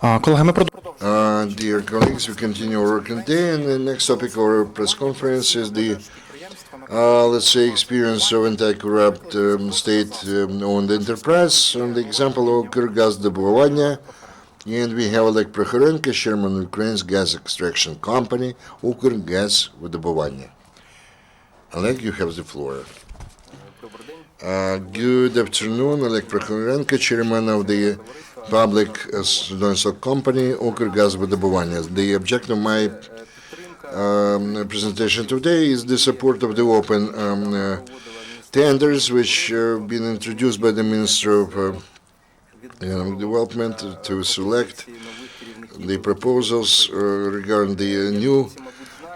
Dear colleagues, we continue our working day, and the next topic of our press conference is the, let's say, experience of anti-corrupt state-owned enterprise on the example of Ukrgazvydobuvannya. And we have Oleh Prokhorenko, chairman of Ukraine's gas extraction company, Ukrgazvydobuvannya. Oleg, you have the floor. Good afternoon, Oleh Prokhorenko, chairman of the public stock company Ukrgazvydobuvannya. The objective of my presentation today is the support of the open tenders which have been introduced by the Minister of Development to select the proposals regarding the new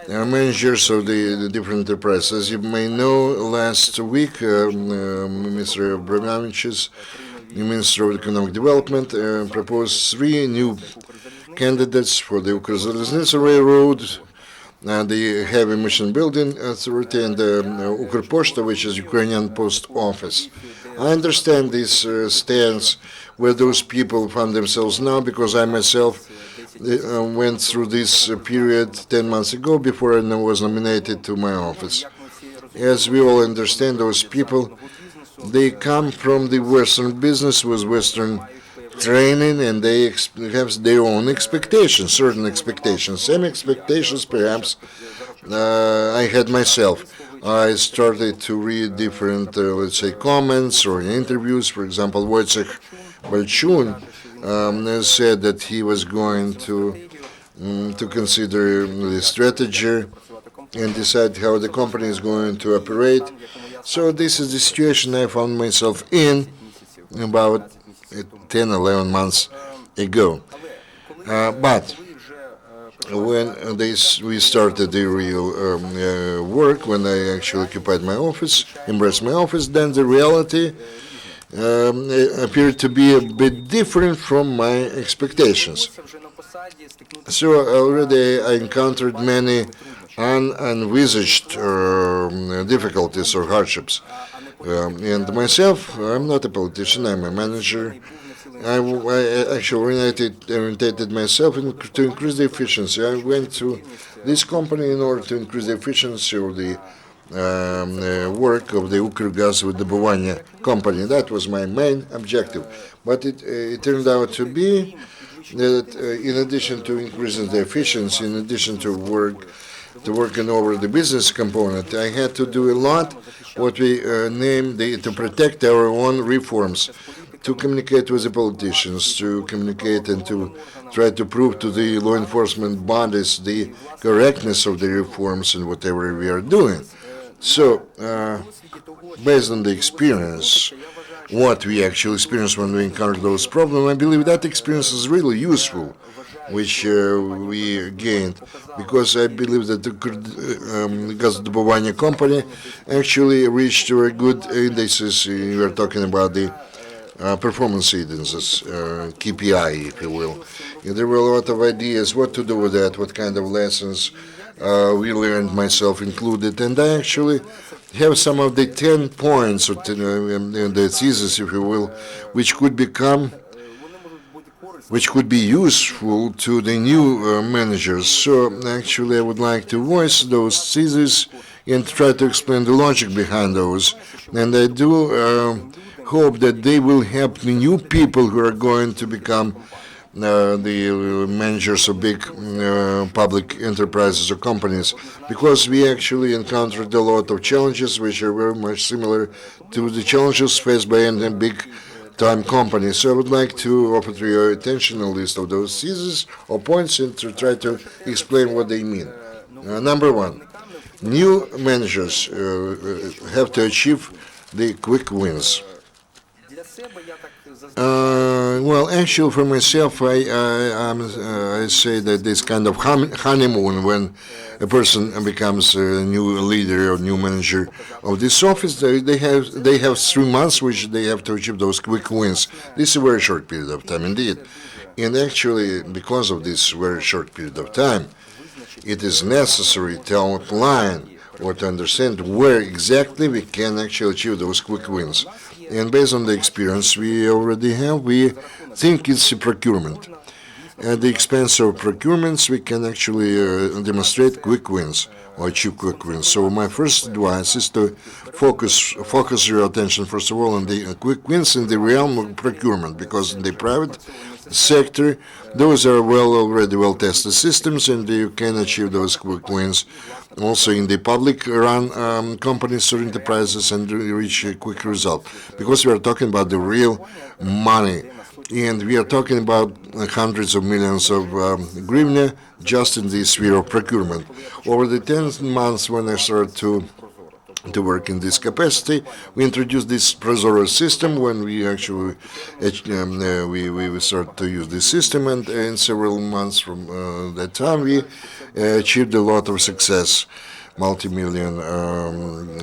managers of the different enterprises. As you may know, last week, Mr. Abramovich's the Minister of Economic Development proposed 3 new candidates for the Ukrgazvydobuvannya Railroad, the Heavy Machine Building Authority, and the Ukrposhta, which is Ukrainian Post Office. I understand this stance where those people find themselves now, because I myself went through this period 10 months ago before I was nominated to my office. As we all understand, those people, they come from the Western business with Western training, and they have their own expectations, certain expectations, same expectations perhaps I had myself. I started to read different, let's say, comments or interviews. For example, Wojciech Balchun said that he was going to consider the strategy and decide how the company is going to operate. So this is the situation I found myself in about 10, 11 months ago. But when we started the real work, when I actually occupied my office, embraced my office, then the reality appeared to be a bit different from my expectations. So already I encountered many unenvisaged difficulties or hardships. And myself, I'm not a politician, I'm a manager. I actually orientated myself to increase the efficiency. I went to this company in order to increase the efficiency of the work of the Ukrgazvydobuvannya company. That was my main objective. But it turned out to be that in addition to increasing the efficiency, in addition to working over the business component, I had to do a lot what we name to protect our own reforms, to communicate with the politicians, to communicate and to try to prove to the law enforcement bodies the correctness of the reforms and whatever we are doing. So, based on the experience, what we actually experience when we encounter those problems, I believe that experience is really useful, which we gained, because I believe that the Ukrgazvydobuvannya company actually reached very good indices. We are talking about the performance indices, KPI, if you will. And there were a lot of ideas what to do with that, what kind of lessons we learned, myself included, and I actually have some of the 10 points or the thesis, if you will, which could be useful to the new managers. So actually I would like to voice those theses and try to explain the logic behind those. And I do hope that they will help the new people who are going to become the managers of big public enterprises or companies, because we actually encountered a lot of challenges which are very much similar to the challenges faced by any big time company. So I would like to offer to your attention a list of those theses or points and to try to explain what they mean. Number 1, new managers have to achieve the quick wins. Well, actually, for myself, I say that this kind of honeymoon, when a person becomes a new leader or new manager of this office, they have 3 months which they have to achieve those quick wins. This is a very short period of time indeed, and actually, because of this very short period of time, it is necessary to outline or to understand where exactly we can actually achieve those quick wins. And based on the experience we already have, we think it's procurement. at the expense of procurements, we can actually demonstrate quick wins or achieve quick wins. So my first advice is to focus your attention first of all on the quick wins in the realm of procurement, because in the private sector, those are already well tested systems, and you can achieve those quick wins also in the public run companies or enterprises and reach a quick result, because we are talking about the real money. And we are talking about hundreds of millions of hryvnia just in the sphere of procurement. Over the 10 months when I started to work in this capacity, we introduced this Prozoro system when we actually we started to use this system, and in several months from that time we achieved a lot of success, multi-million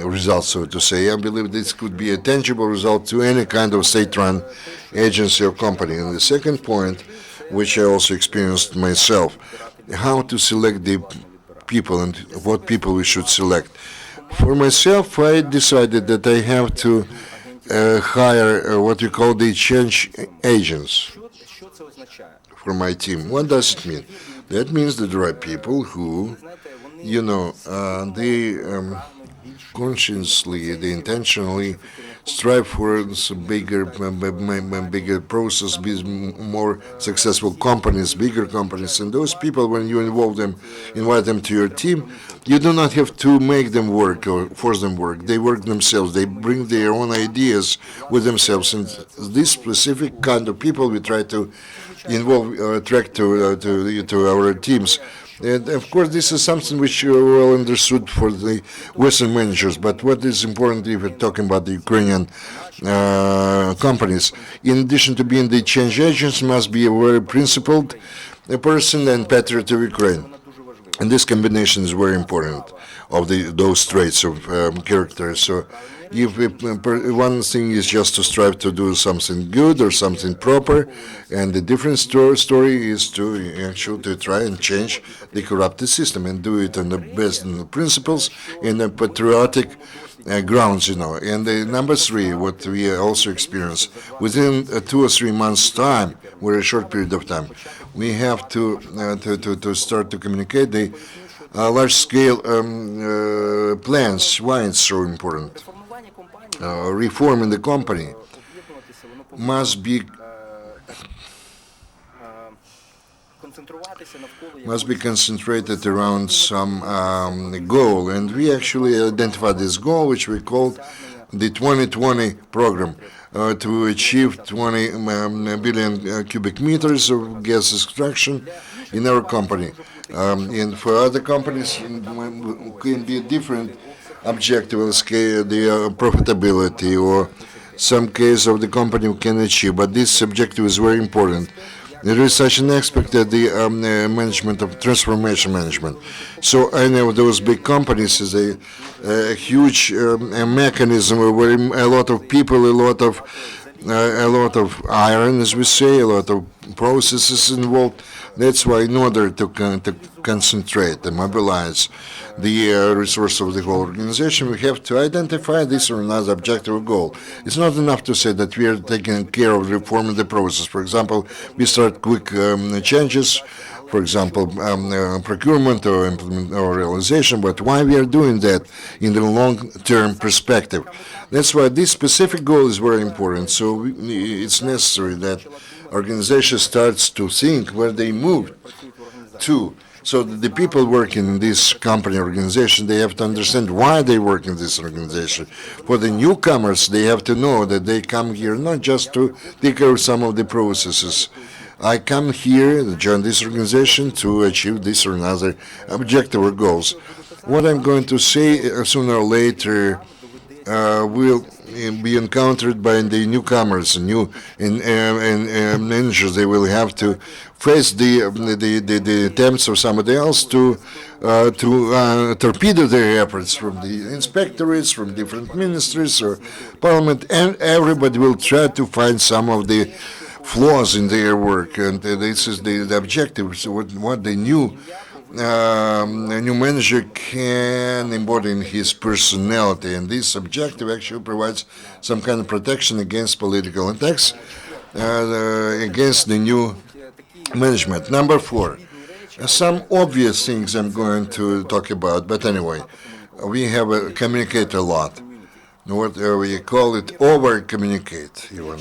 results, so to say. I believe this could be a tangible result to any kind of state-run agency or company. And the second point, which I also experienced myself, how to select the people and what people we should select. For myself, I decided that I have to hire what we call the change agents for my team. What does it mean? That means that there are people who, they consciously, they intentionally strive for bigger process, more successful companies, bigger companies. And those people, when you invite them to your team, you do not have to make them work or force them work. They work themselves. They bring their own ideas with themselves. And this specific kind of people we try to attract to our teams. And of course, this is something which is well understood for the Western managers. But what is important if we're talking about the Ukrainian companies, in addition to being the change agents, must be a very principled person and patriot of Ukraine. And this combination is very important of those traits of character. So if one thing is just to strive to do something good or something proper, and the different story is to actually to try and change the corrupted system and do it on the best principles in a patriotic grounds, And the number three, what we also experience, within 2 or 3 months' time, or a short period of time, we have to start to communicate the large-scale plans. Why it's so important? Reform in the company must be concentrated around some goal, and we actually identified this goal, which we called the 2020 program, to achieve 20 billion cubic meters of gas extraction in our company. And for other companies, it can be a different objective on scale, the profitability, or some case of the company can achieve. But this objective is very important. There is such an aspect at the management of transformation management. So I know those big companies is a huge mechanism where a lot of people, a lot of iron, as we say, a lot of processes involved. That's why in order to concentrate and mobilize the resource of the whole organization, we have to identify this or another objective or goal. It's not enough to say that we are taking care of reforming the process. For example, we start quick changes, for example, procurement or implement or realization, but why we are doing that in the long-term perspective? That's why this specific goal is very important. So it's necessary that organization starts to think where they move to. So the people working in this company organization, they have to understand why they work in this organization. For the newcomers, they have to know that they come here not just to take care of some of the processes. I come here to join this organization to achieve this or another objective or goals. What I'm going to say sooner or later will be encountered by the newcomers and managers. They will have to face the attempts of somebody else to torpedo their efforts from the inspectorates, from different ministries or parliament, and everybody will try to find some of the flaws in their work, and this is the objective. So what the new manager can embody in his personality, and this objective actually provides some kind of protection against political attacks, against the new management. Number 4, some obvious things I'm going to talk about, but anyway, we have communicate a lot. What we call it, over communicate even.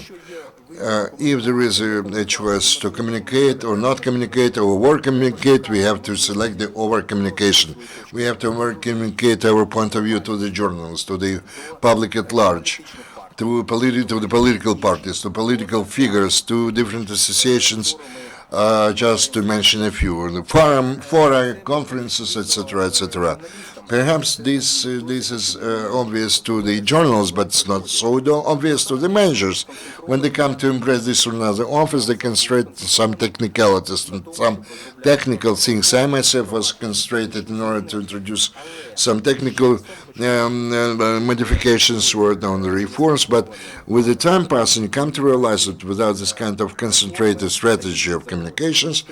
If there is a choice to communicate or not communicate or over communicate, we have to select the over communication. We have to over communicate our point of view to the journalists, to the public at large, to the political parties, to political figures, to different associations, just to mention a few, the fora, conferences, etc., etc. Perhaps this is obvious to the journalists, but it's not so obvious to the managers. When they come to embrace this or another office, they concentrate some technicalities and some technical things. I myself was concentrated in order to introduce some technical modifications or on the reforms, but with the time passing, you come to realize that without this kind of concentrated strategy of communications,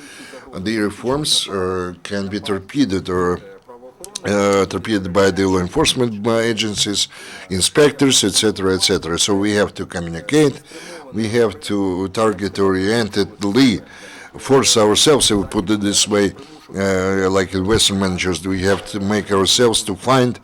the reforms can be torpedoed or torpedoed by the law enforcement agencies, inspectors, etc., etc. So we have to communicate, we have to target orientedly force ourselves, if we put it this way, like Western managers, we have to make ourselves to find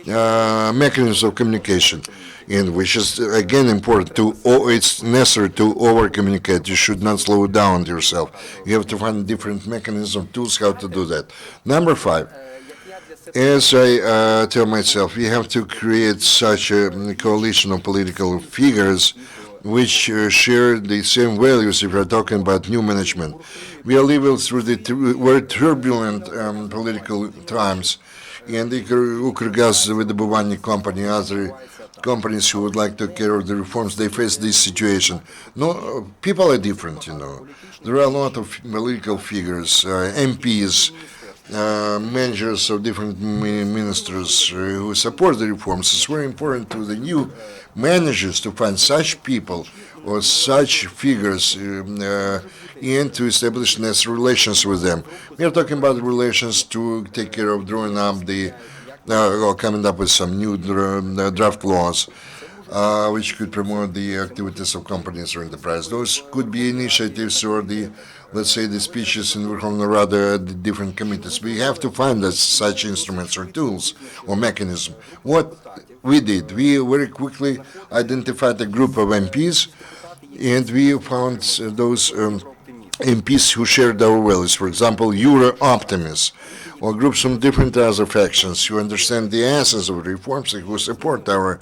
mechanisms of communication, and which is again important to. It's necessary to over communicate. You should not slow down yourself. You have to find different mechanisms, tools how to do that. Number 5. As I tell myself, we have to create such a coalition of political figures which share the same values if we're talking about new management. We are living through the very turbulent political times, and the Ukrgazvydobuvannya company, other companies who would like to carry out the reforms, they face this situation. No, people are different, you know. There are a lot of political figures, MPs, managers of different ministers who support the reforms. It's very important to the new managers to find such people or such figures and to establish necessary relations with them. We are talking about relations to take care of drawing up the or coming up with some new draft laws which could promote the activities of companies or enterprise. Those could be initiatives or the, let's say, the speeches in Verkhovna Rada, the different committees. We have to find such instruments or tools or mechanism. What we did, we very quickly identified a group of MPs, and we found those MPs who shared our values. For example, Euro optimists, or groups from different other factions who understand the essence of reforms and who support our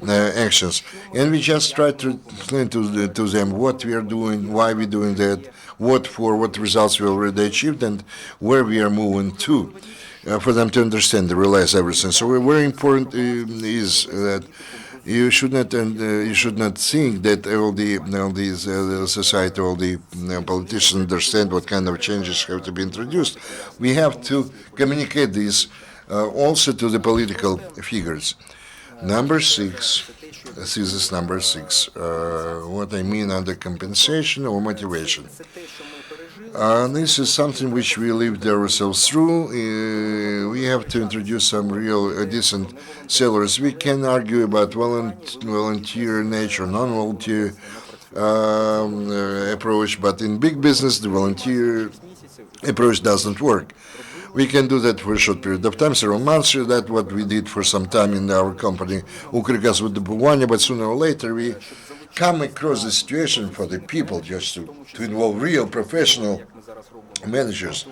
actions. And we just try to explain to them what we are doing, why we're doing that, what results we already achieved, and where we are moving to, for them to understand, to realize everything. So very important is that you should not think that all these society, all the politicians understand what kind of changes have to be introduced. We have to communicate this also to the political figures. Number 6. This is number 6. What I mean under compensation or motivation. This is something which we lived ourselves through. We have to introduce some real decent salaries. We can argue about volunteer nature, non-volunteer approach, but in big business, the volunteer approach doesn't work. We can do that for a short period of time, several months. That's what we did for some time in our company, Ukrgazvydobuvannya, but sooner or later we come across the situation for the people just to involve real professional managers,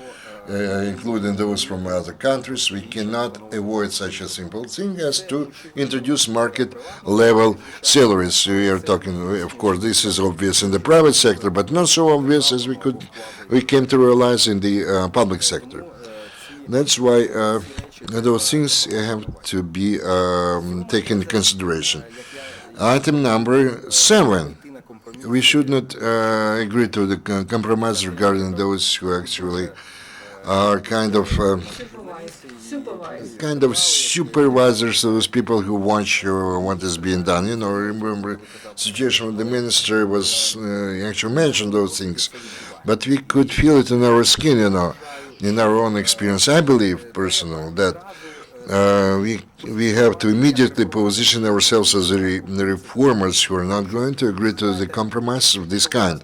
including those from other countries. We cannot avoid such a simple thing as to introduce market level salaries. We are talking, of course, this is obvious in the private sector, but not so obvious as we came to realize in the public sector. That's why those things have to be taken into consideration. Item number 7. We should not agree to the compromise regarding those who actually are kind of supervisors, those people who watch what is being done. You know, remember the situation when the minister was actually mentioned those things, but we could feel it in our skin, you know, in our own experience. I believe personally that we have to immediately position ourselves as the reformers who are not going to agree to the compromise of this kind.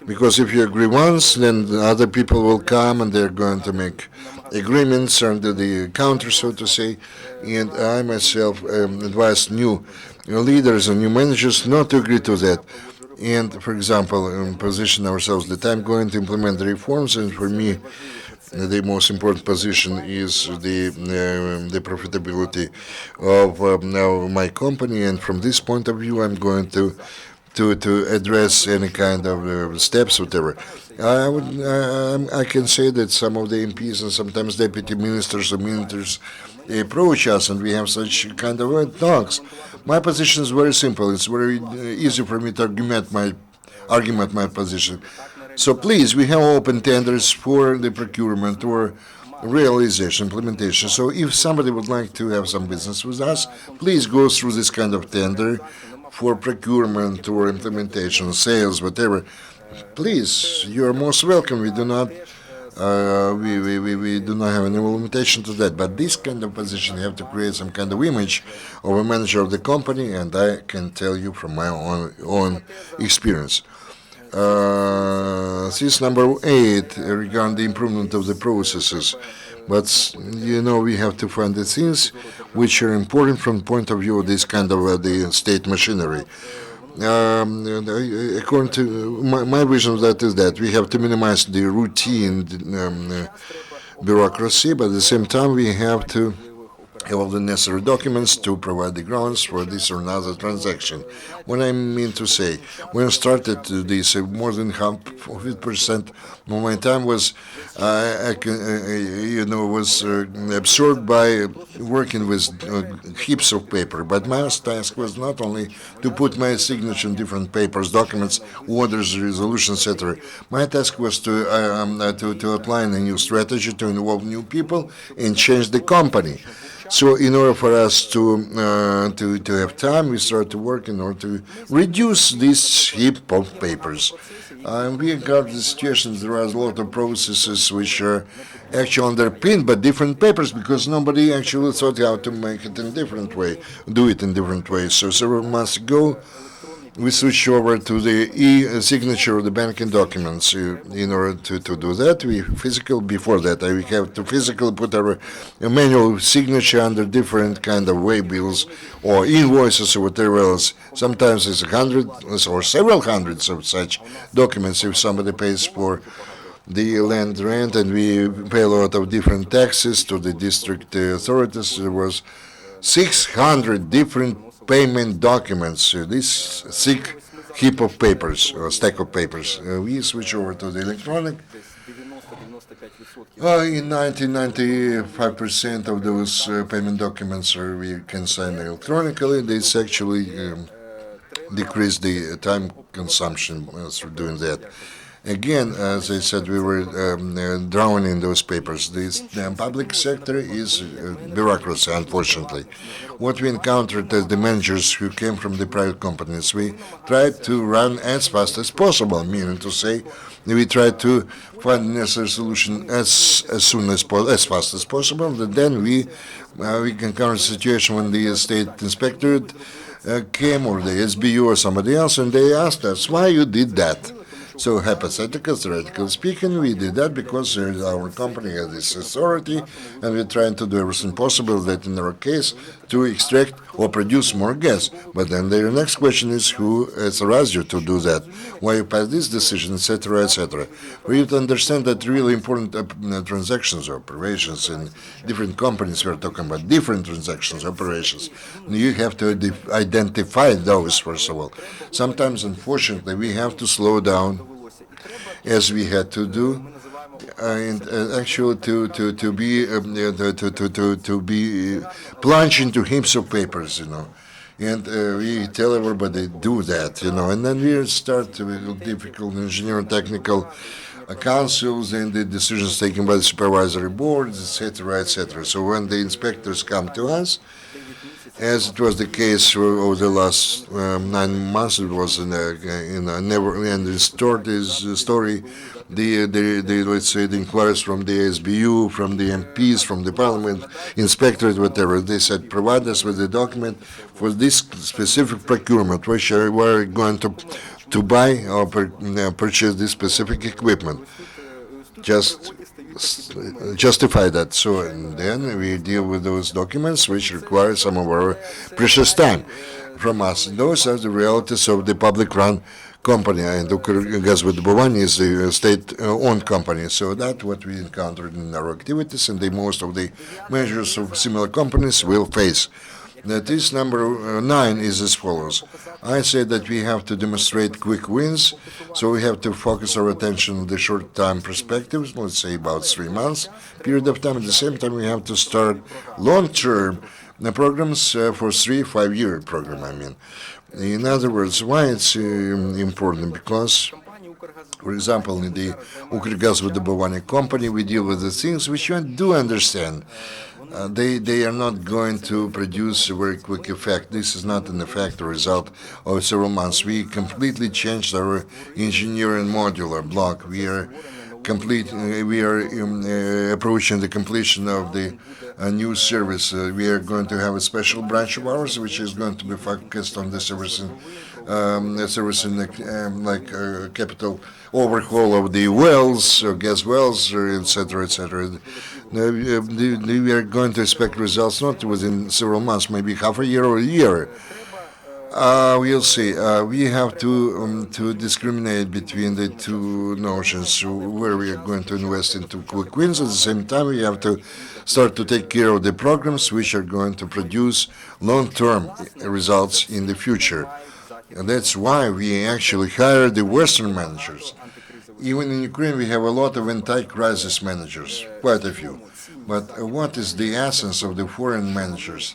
Because if you agree once, then the other people will come and they're going to make agreements under the counter, so to say. And I myself advise new leaders and new managers not to agree to that. And, for example, position ourselves that I'm going to implement the reforms, and for me, the most important position is the profitability of my company, and from this point of view, I'm going to address any kind of steps, whatever. I can say that some of the MPs and sometimes deputy ministers or ministers approach us, and we have such kind of talks. My position is very simple. It's very easy for me to argument my position. So please, we have open tenders for the procurement or realization, implementation. So if somebody would like to have some business with us, please go through this kind of tender for procurement or implementation, sales, whatever. Please, you are most welcome. We do not we do not have any limitation to that. But this kind of position, you have to create some kind of image of a manager of the company, and I can tell you from my own experience. This number 8 regarding the improvement of the processes. But we have to find the things which are important from the point of view of this kind of the state machinery. According to my vision of that is that we have to minimize the routine bureaucracy, but at the same time we have to have all the necessary documents to provide the grounds for this or another transaction. What I mean to say, when I started this, more than half of it percent of my time was, was absorbed by working with heaps of paper. But my task was not only to put my signature in different papers, documents, orders, resolutions, etc. My task was to outline a new strategy, to involve new people, and change the company. So in order for us to have time, we start to work in order to reduce this heap of papers. We got the situations, there are a lot of processes which are actually underpinned by different papers because nobody actually thought how to make it in different way, do it in different ways. So several months ago, we switched over to the e-signature of the banking documents. In order to do that, before that, we have to physically put our manual signature under different kind of way bills or invoices or whatever else. Sometimes it's 100 or several hundreds of such documents if somebody pays for the land rent, and we pay a lot of different taxes to the district authorities. There was 600 different payment documents, this thick heap of papers, or stack of papers. We switch over to the electronic. In 95% of those payment documents we can sign electronically. This actually decreased the time consumption through doing that. Again, as I said, we were drowning in those papers. The public sector is bureaucracy, unfortunately. What we encountered as the managers who came from the private companies, we tried to run as fast as possible, meaning to say, we tried to find the necessary solution as fast as possible. But then we encountered a situation when the state inspectorate came, or the SBU or somebody else, and they asked us why you did that. So hypothetical, theoretical speaking, we did that because our company has this authority, and we're trying to do everything possible that in our case to extract or produce more gas. But then the next question is who authorized you to do that? Why you pass this decision, etc., etc. We have to understand that really important transactions or operations in different companies, we're talking about different transactions, operations. You have to identify those, first of all. Sometimes, unfortunately, we have to slow down as we had to do, and actually to be plunged into heaps of papers, and we tell everybody do that, and then we start with difficult engineering technical councils and the decisions taken by the supervisory boards, etc., etc. So when the inspectors come to us, as it was the case over the last 9 months, it was in a never-ending story. Let's say the inquiries from the SBU, from the MPs, from the Parliament, inspectorate, whatever. They said, provide us with the document for this specific procurement, which we're going to to buy or purchase this specific equipment. Just justify that. So and then we deal with those documents which require some of our precious time from us. Those are the realities of the public-run company, and Ukrgazvydobuvannya is the state-owned company. So that's what we encountered in our activities, and most of the measures of similar companies will face. This number 9 is as follows. I say that we have to demonstrate quick wins, so we have to focus our attention on the short-time perspectives, let's say about 3 months period of time. At the same time, we have to start long-term programs for 3-5-year program, I mean. In other words, why it's important? Because, for example, in the Ukrgazvydobuvannya company, we deal with the things which you do understand. They are not going to produce a very quick effect. This is not an effect or result of several months. We completely changed our engineering modular block. We are approaching the completion of the new service. We are going to have a special branch of ours which is going to be focused on the servicing capital overhaul of the wells, gas wells, etc., etc. We are going to expect results not within several months, maybe half a year or a year. We'll see. We have to discriminate between the two notions where we are going to invest into quick wins. At the same time, we have to start to take care of the programs which are going to produce long-term results in the future. And that's why we actually hire the Western managers. Even in Ukraine, we have a lot of anti-crisis managers, quite a few. But what is the essence of the foreign managers?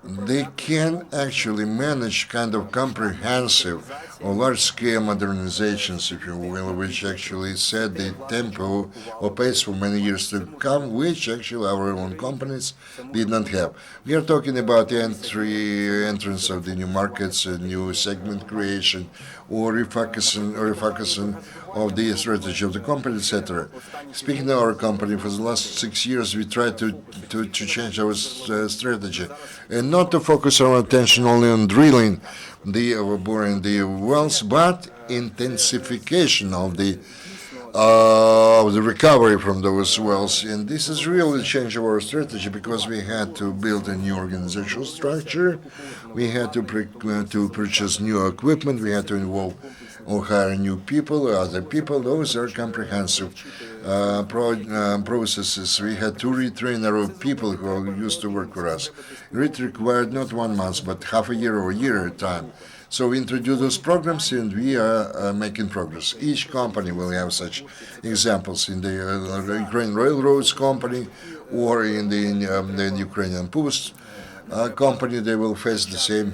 They can actually manage kind of comprehensive or large-scale modernizations, if you will, which actually set the tempo or pace for many years to come, which actually our own companies did not have. We are talking about the entrance of the new markets, new segment creation, or refocusing of the strategy of the company, etc. Speaking of our company, for the last 6 years, we tried to change our strategy and not to focus our attention only on drilling boring the wells, but intensification of the recovery from those wells. And this is really a change of our strategy because we had to build a new organizational structure, we had to purchase new equipment, we had to involve or hire new people, other people. Those are comprehensive processes. We had to retrain our people who used to work for us. It required not 1 month, but half a year or a year time. So we introduced those programs, and we are making progress. Each company will have such examples in the Ukrainian Railroads company or in the Ukrainian Post company. They will face the same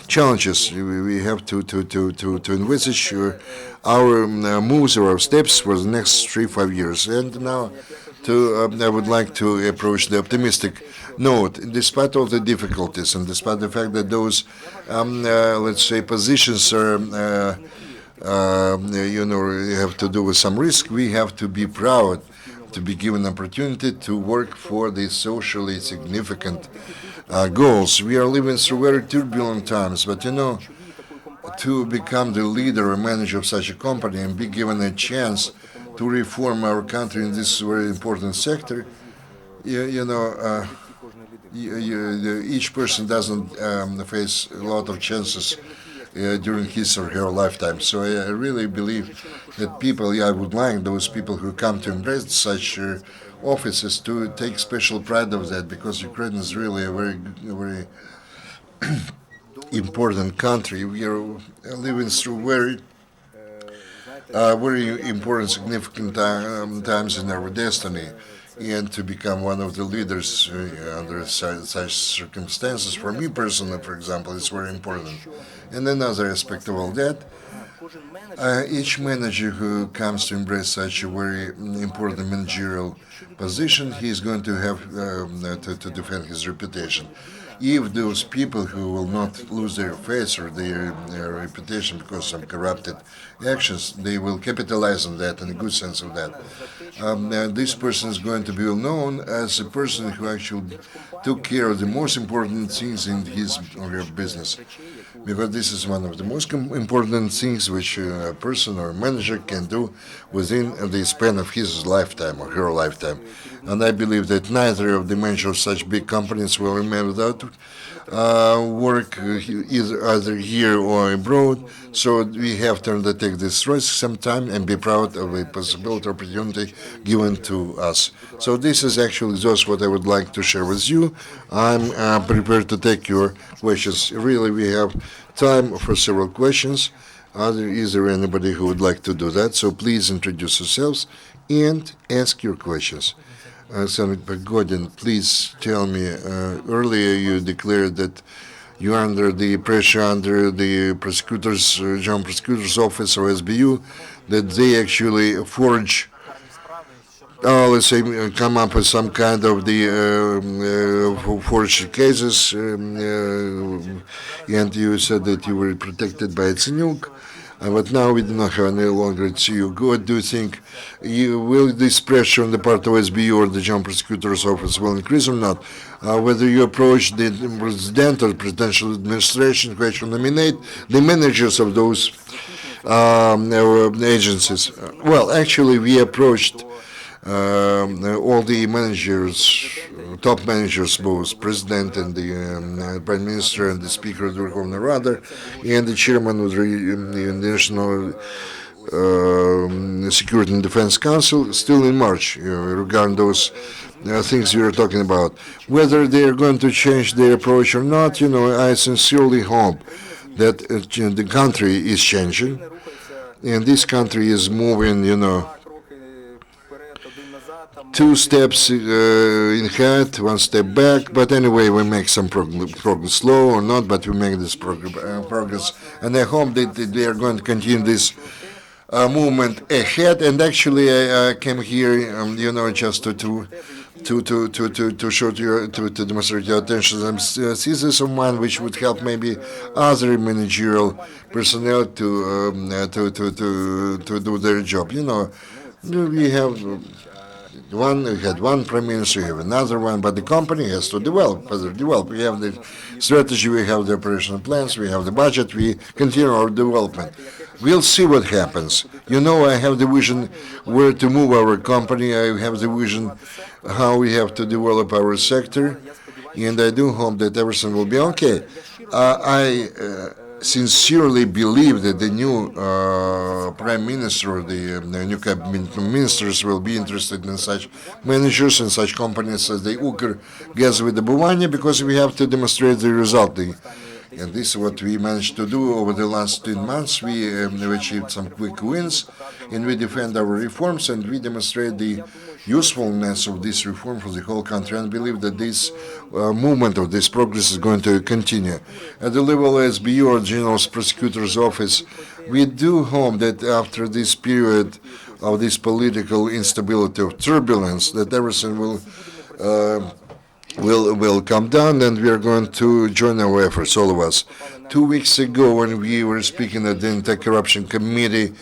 challenges. We have to envisage our moves or our steps for the next 3-5 years. And now, I would like to approach the optimistic note. Despite all the difficulties and despite the fact that those, let's say, positions are, have to do with some risk, we have to be proud to be given opportunity to work for the socially significant goals. We are living through very turbulent times, but to become the leader or manager of such a company and be given a chance to reform our country in this very important sector, each person doesn't face a lot of chances during his or her lifetime. So I really believe that I would like those people who come to embrace such offices to take special pride of that, because Ukraine is really a very important country. We are living through very important, significant times in our destiny, and to become one of the leaders under such circumstances, for me personally, for example, is very important. And another aspect of all that, each manager who comes to embrace such a very important managerial position, he is going to have to defend his reputation. If those people who will not lose their face or their reputation because of corrupted actions, they will capitalize on that, in a good sense of that. This person is going to be known as a person who actually took care of the most important things in his or her business. because this is one of the most important things which a person or manager can do within the span of his lifetime or her lifetime. And I believe that neither of the managers of such big companies will remain without work either here or abroad. So we have to undertake this risk sometime and be proud of the possibility, opportunity given to us. So this is actually just what I would like to share with you. I'm prepared to take your questions. Really, we have time for several questions. Is there anybody who would like to do that? So please introduce yourselves and ask your questions. Senator Godin, please tell me, earlier you declared that you are under the pressure under the prosecutors, General Prosecutor's Office or SBU, that they actually forge, let's say, come up with some kind of the forged cases, and you said that you were protected by Yatsenyuk. But now we do not have any longer Yatsenyuk. What do you think? Will this pressure on the part of SBU or the General Prosecutor's Office will increase or not? Whether you approach the president or presidential administration who actually nominate the managers of those agencies? Well, actually, we approached all the managers, top managers, both president and the prime minister and the speaker of the Verkhovna Rada and the chairman of the National Security and Defense Council still in March regarding those things we were talking about. Whether they are going to change their approach or not, I sincerely hope that the country is changing and this country is moving, two steps ahead, one step back. But anyway, we make some progress, slow or not, but we make this progress. And I hope that they are going to continue this movement ahead. And actually, I came here, just to show to demonstrate your attention some thesis of mine, which would help maybe other managerial personnel to do their job. We had one prime minister, we have another one, but the company has to develop. We have the strategy, we have the operational plans, we have the budget, we continue our development. We'll see what happens. I have the vision where to move our company. I have the vision how we have to develop our sector, and I do hope that everything will be okay. I sincerely believe that the new prime minister or the new cabinet ministers will be interested in such managers and such companies as the Ukrgazvydobuvannya, because we have to demonstrate the result. And this is what we managed to do over the last 10 months. We achieved some quick wins, and we defend our reforms, and we demonstrate the usefulness of this reform for the whole country, and believe that this movement of this progress is going to continue. At the level of SBU or General Prosecutor's Office, we do hope that after this period of this political instability, of turbulence, that everything will come down, and we are going to join our efforts, all of us. 2 weeks ago, when we were speaking at the Anti-Corruption Committee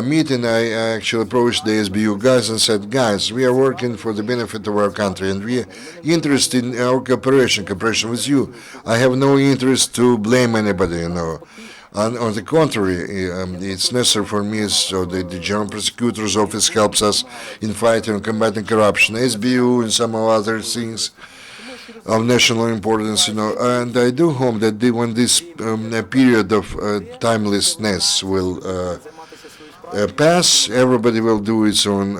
meeting, I actually approached the SBU guys and said, guys, we are working for the benefit of our country, and we are interested in our cooperation with you. I have no interest to blame anybody, On the contrary, it's necessary for me, so the General Prosecutor's Office helps us in fighting and combating corruption, SBU and some other things of national importance, and I do hope that when this period of timelessness will pass, everybody will do its own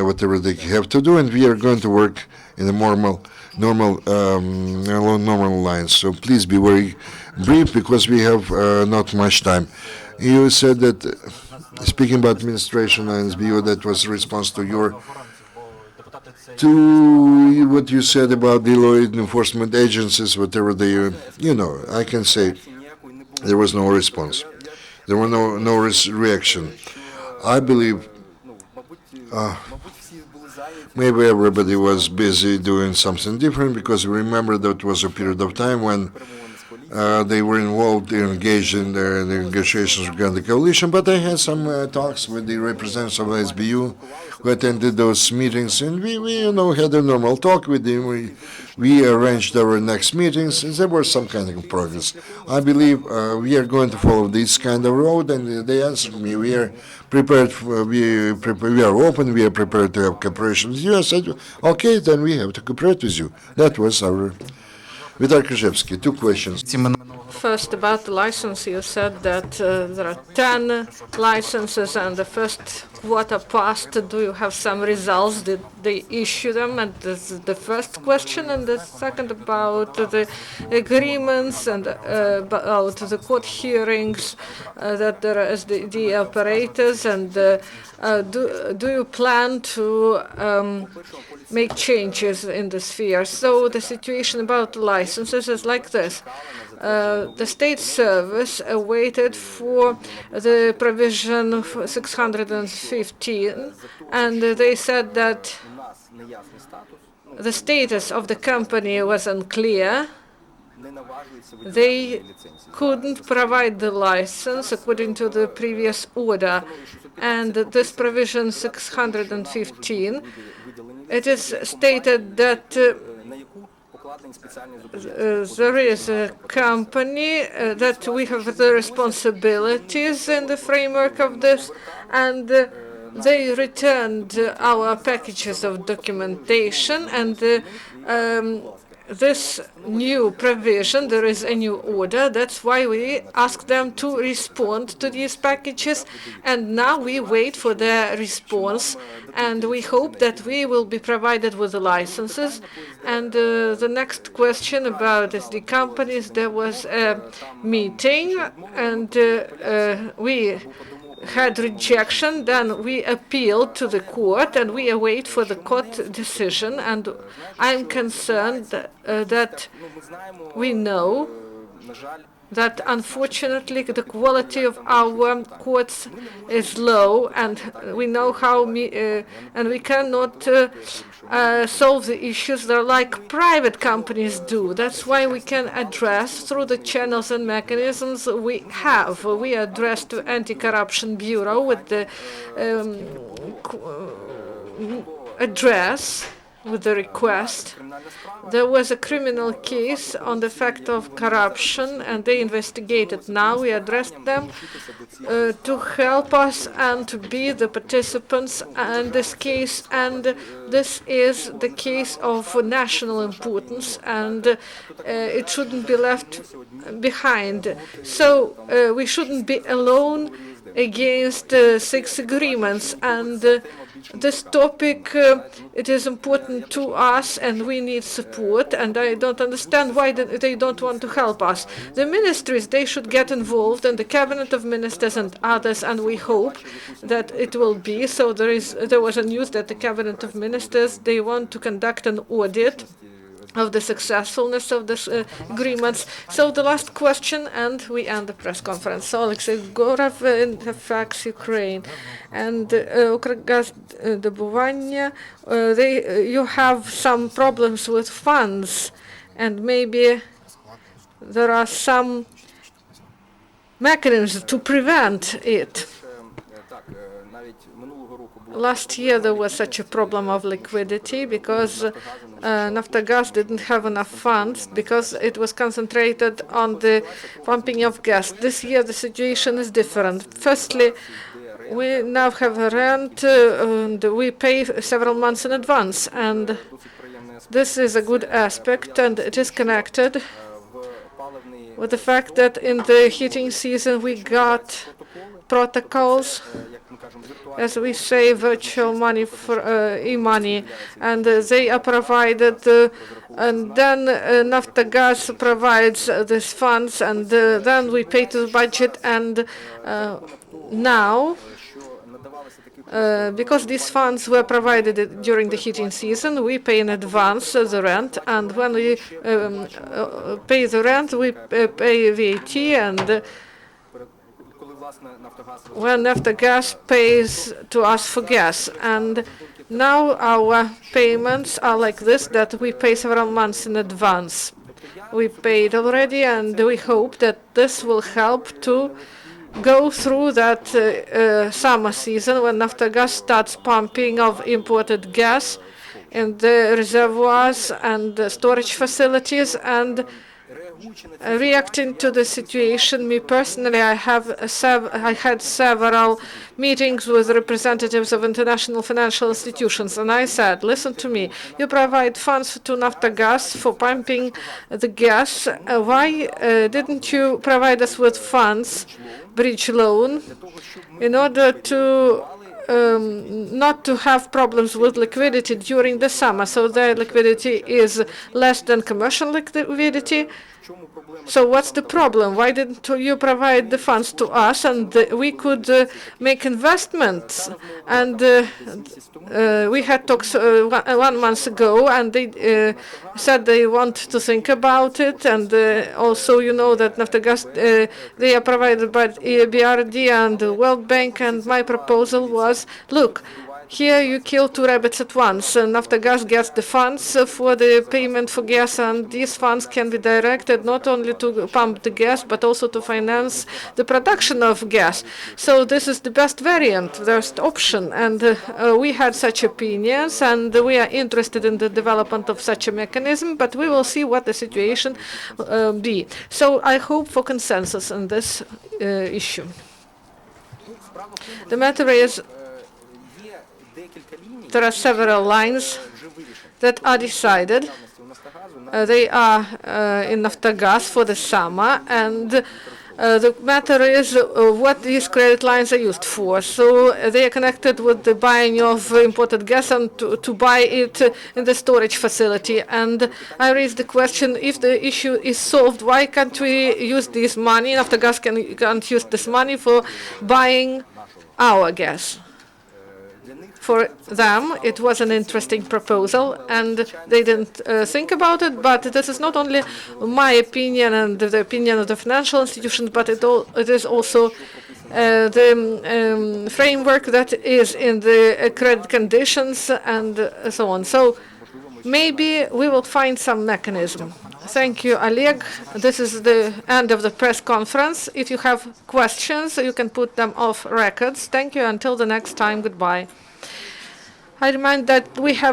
whatever they have to do, and we are going to work in a normal lines. So please be very brief, because we have not much time. You said that, speaking about administration and SBU, that was a response to what you said about the law enforcement agencies, whatever they, I can say there was no response. There was no reaction. I believe maybe everybody was busy doing something different, because remember that was a period of time when They were involved, engaged in the negotiations regarding the coalition, but I had some talks with the representatives of SBU who attended those meetings, and we had a normal talk with them. We arranged our next meetings, and there was some kind of progress. I believe we are going to follow this kind of road, and they answered me, we are prepared, we are open, we are prepared to have cooperation with you. I said, okay, then we have to cooperate with you. That was our Vital Krzyzewski, 2 questions. First, about the license, you said that there are 10 licenses and the first quarter passed. Do you have some results? Did they issue them? And this is the first question. And the second about the agreements and about the court hearings that there is the operators. And do you plan to make changes in the sphere? So the situation about licenses is like this. The state service waited for the provision 615, and they said that the status of the company was unclear. They couldn't provide the license according to the previous order. And this provision 615, it is stated that there is a company that we have the responsibilities in the framework of this, and they returned our packages of documentation, and this new provision, there is a new order. That's why we asked them to respond to these packages, and now we wait for their response, and we hope that we will be provided with the licenses. And the next question about the companies, there was a meeting, and we had rejection. Then we appealed to the court, and we await for the court decision. And I'm concerned that we know that unfortunately the quality of our courts is low, and we know how and we cannot solve the issues that like private companies do. That's why we can address through the channels and mechanisms we have. We addressed to Anti-Corruption Bureau with the address, with the request. There was a criminal case on the fact of corruption, and they investigated. Now we addressed them to help us and to be the participants in this case. And this is the case of national importance, and it shouldn't be left behind. So we shouldn't be alone against 6 agreements, and this topic, it is important to us, and we need support, and I don't understand why they don't want to help us. The ministries, they should get involved, and the cabinet of ministers and others, and we hope that it will be. So there was a news that the cabinet of ministers, they want to conduct an audit of the successfulness of this agreements. So the last question, and we end the press conference. So Alexei Gorov affects Ukraine, and Ukrgazvydobuvannya, you have some problems with funds, and maybe there are some mechanisms to prevent it. Last year there was such a problem of liquidity because Naftogaz didn't have enough funds because it was concentrated on the pumping of gas. This year the situation is different. Firstly, we now have a rent and we pay several months in advance, and this is a good aspect, and it is connected with the fact that in the heating season we got protocols, as we say, virtual money for e-money, and they are provided, and then Naftogaz provides these funds, and then we pay to the budget. And now, because these funds were provided during the heating season, we pay in advance the rent, and when we pay the rent, we pay VAT, and when Naftogaz pays to us for gas. And now our payments are like this, that we pay several months in advance. we paid already, and we hope that this will help to go through that summer season when Naftogaz starts pumping of imported gas in the reservoirs and storage facilities and reacting to the situation. Me personally, I had several meetings with representatives of international financial institutions, and I said, listen to me, you provide funds to Naftogaz for pumping the gas. Why didn't you provide us with funds, bridge loan, in order to not to have problems with liquidity during the summer? So the liquidity is less than commercial liquidity. So what's the problem? Why didn't you provide the funds to us, and we could make investments? And we had talks 1 month ago, and they said they want to think about it. And also, you know that Naftogaz, they are provided by EBRD and the World Bank. And my proposal was, look, here you kill two rabbits at once. Naftogaz gets the funds for the payment for gas, and these funds can be directed not only to pump the gas, but also to finance the production of gas. So this is the best variant, the best option. And we had such opinions, and we are interested in the development of such a mechanism, but we will see what the situation be. So I hope for consensus on this issue. The matter is, there are several lines that are decided. They are in Naftogaz for the summer, and the matter is what these credit lines are used for. So they are connected with the buying of imported gas and to buy it in the storage facility. And I raised the question, if the issue is solved, why can't we use this money? Naftogaz can't use this money for buying our gas. For them, it was an interesting proposal, and they didn't think about it. But this is not only my opinion and the opinion of the financial institutions, but it is also the framework that is in the credit conditions and so on. So maybe we will find some mechanism. Thank you, Oleg. This is the end of the press conference. If you have questions, you can put them off records. Thank you. Until the next time, goodbye. I remind that we have